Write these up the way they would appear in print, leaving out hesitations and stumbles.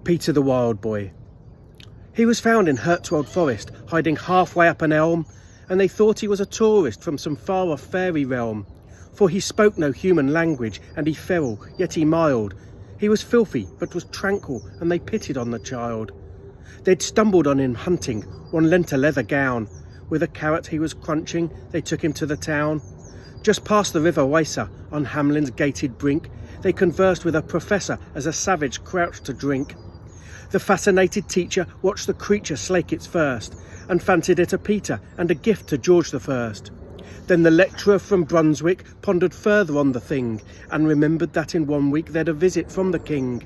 Peter the Wild Boy. He was found in Hertwald Forest, hiding halfway up an elm, and they thought he was a tourist from some far-off fairy realm. For he spoke no human language, and he feral, yet he mild. He was filthy, but was tranquil, and they pitied on the child. They'd stumbled on him hunting, one lent a leather gown. With a carrot he was crunching, they took him to the town. Just past the river Weser, on Hamlin's gated brink, they conversed with a professor as a savage crouched to drink. The fascinated teacher watched the creature slake its thirst, and fancied it a Peter and a gift to George I. Then the lecturer from Brunswick pondered further on the thing, and remembered that in 1 week they'd a visit from the king.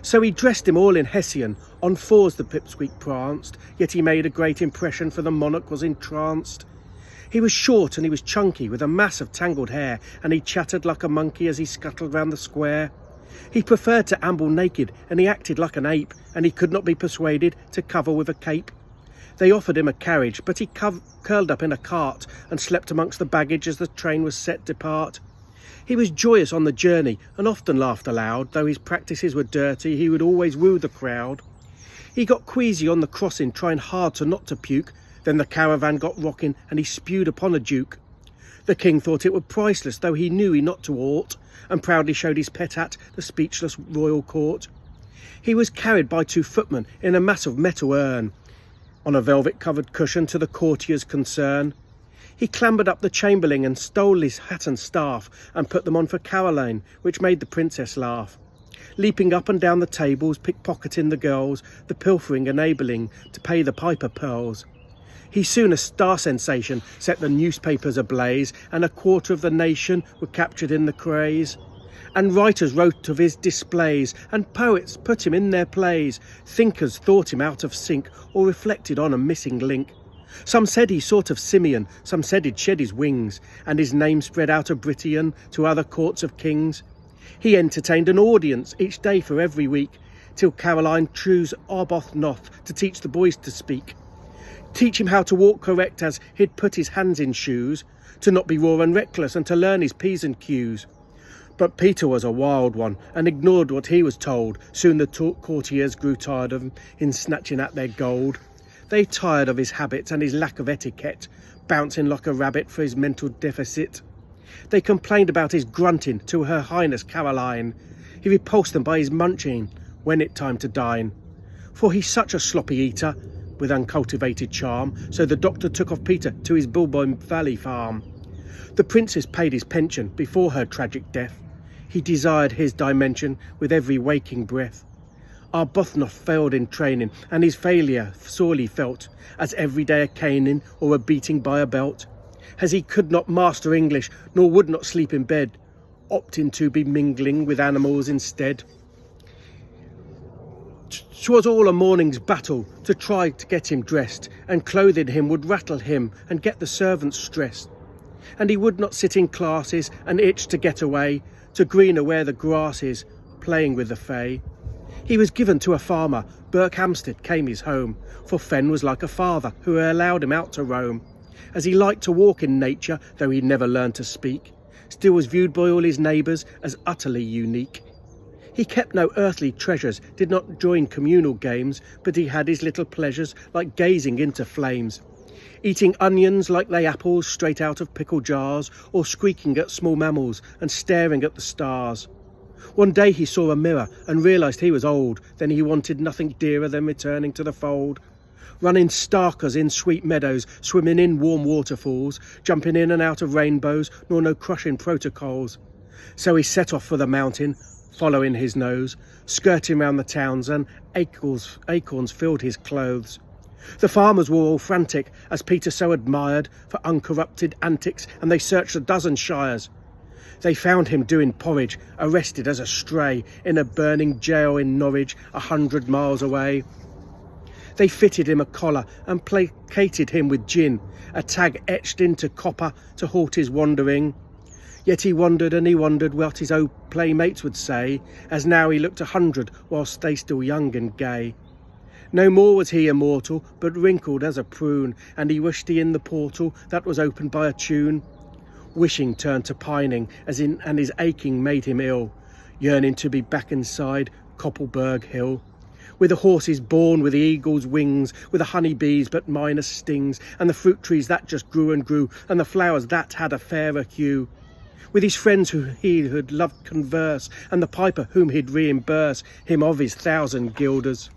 So he dressed him all in Hessian, on fours the pipsqueak pranced, yet he made a great impression, for the monarch was entranced. He was short and he was chunky, with a mass of tangled hair, and he chattered like a monkey as he scuttled round the square. He preferred to amble naked, and he acted like an ape, and he could not be persuaded to cover with a cape. They offered him a carriage, but he curled up in a cart, and slept amongst the baggage as the train was set depart. He was joyous on the journey, and often laughed aloud. Though his practices were dirty, he would always woo the crowd. He got queasy on the crossing, trying hard to not to puke. Then the caravan got rocking, and he spewed upon a duke. The king thought it were priceless, though he knew he not to ought, and proudly showed his pet at the speechless royal court. He was carried by 2 footmen in a mass of metal urn, on a velvet-covered cushion to the courtier's concern. He clambered up the chamberlain and stole his hat and staff, and put them on for Caroline, which made the princess laugh. Leaping up and down the tables, pickpocketing the girls, the pilfering enabling to pay the piper pearls. He soon a star sensation, set the newspapers ablaze, and a quarter of the nation were captured in the craze. And writers wrote of his displays, and poets put him in their plays. Thinkers thought him out of sync, or reflected on a missing link. Some said he sort of simian, some said he'd shed his wings, and his name spread out of Britian to other courts of kings. He entertained an audience each day for every week, till Caroline chose Arbuthnot to teach the boys to speak. Teach him how to walk correct, as he'd put his hands in shoes, to not be raw and reckless, and to learn his P's and Q's. But Peter was a wild one, and ignored what he was told. Soon the courtiers grew tired of him in snatching at their gold. They tired of his habits and his lack of etiquette, bouncing like a rabbit for his mental deficit. They complained about his grunting to Her Highness Caroline. He repulsed them by his munching when it time to dine. For he's such a sloppy eater, with uncultivated charm, so the doctor took off Peter to his Bulboyne Valley farm. The princess paid his pension before her tragic death. He desired his dimension with every waking breath. Arbuthnot failed in training, and his failure sorely felt, as every day a caning or a beating by a belt, as he could not master English, nor would not sleep in bed, opting to be mingling with animals instead. 'Twas all a morning's battle to try to get him dressed, and clothing him would rattle him and get the servants stressed. And he would not sit in classes and itch to get away to greener where the grass is, playing with the fay. He was given to a farmer, Berkhamsted came his home, for Fen was like a father who allowed him out to roam. As he liked to walk in nature, though he never learned to speak, still was viewed by all his neighbours as utterly unique. He kept no earthly treasures, did not join communal games, but he had his little pleasures, like gazing into flames, eating onions like they apples straight out of pickle jars, or squeaking at small mammals and staring at the stars. One day he saw a mirror and realised he was old. Then he wanted nothing dearer than returning to the fold. Running starkers in sweet meadows, swimming in warm waterfalls, jumping in and out of rainbows, nor no crushing protocols. So he set off for the mountain, following his nose, skirting round the towns, and acorns filled his clothes. The farmers were all frantic, as Peter so admired, for uncorrupted antics, and they searched a dozen shires. They found him doing porridge, arrested as a stray, in a burning jail in Norwich, 100 miles away. They fitted him a collar and placated him with gin, a tag etched into copper to halt his wandering. Yet he wondered and he wondered what his old playmates would say, as now he looked 100, whilst they still young and gay. No more was he immortal, but wrinkled as a prune, and he wished he in the portal that was opened by a tune. Wishing turned to pining, and his aching made him ill, yearning to be back inside Koppelberg Hill. with the horses born with the eagle's wings, with the honey bees but minor stings, and the fruit trees that just grew and grew, and the flowers that had a fairer hue, with his friends who he had loved converse, and the piper whom he'd reimburse him of his 1,000 guilders.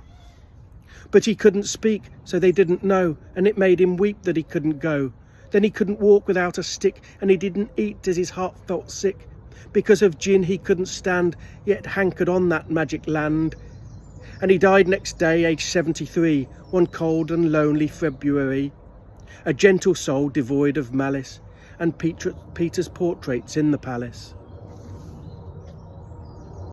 But he couldn't speak, so they didn't know, and it made him weep that he couldn't go. Then he couldn't walk without a stick, and he didn't eat as his heart felt sick. Because of gin he couldn't stand, yet hankered on that magic land. And he died next day, aged 73, one cold and lonely February. A gentle soul devoid of malice, and Peter's portrait's in the palace.